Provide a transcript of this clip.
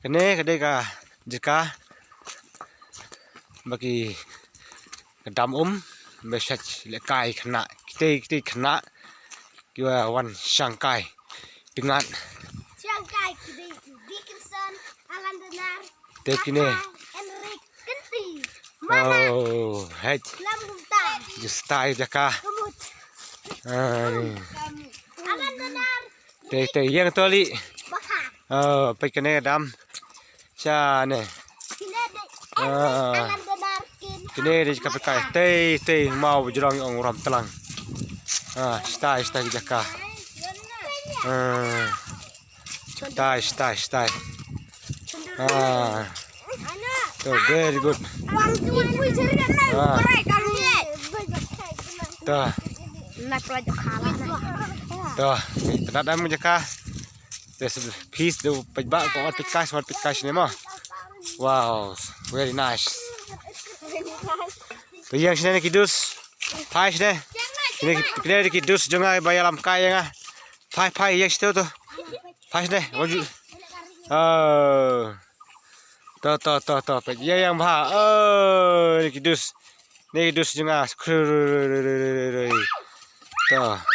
Kene kadai ka jaka bagi kedam message lekai kena kita kena kira wan sangkai dengan sangkai di Dickinson alan denar tekine Enrik kenti oh hai lamta justai jaka alan denar te yang toli baka pe kene kedam cha ne alan denar kene di kapikai te mau jerang ong ram telang stai jaka stai so very good Tidak ada jaka there's a piece the pejbak ko pikas ni mo wow very nice to yang sini kidus pai sini ini kidus jangan bayalam kaya nga pai yang situ tu pai sini waju to ya yang bah ini kidus jangan to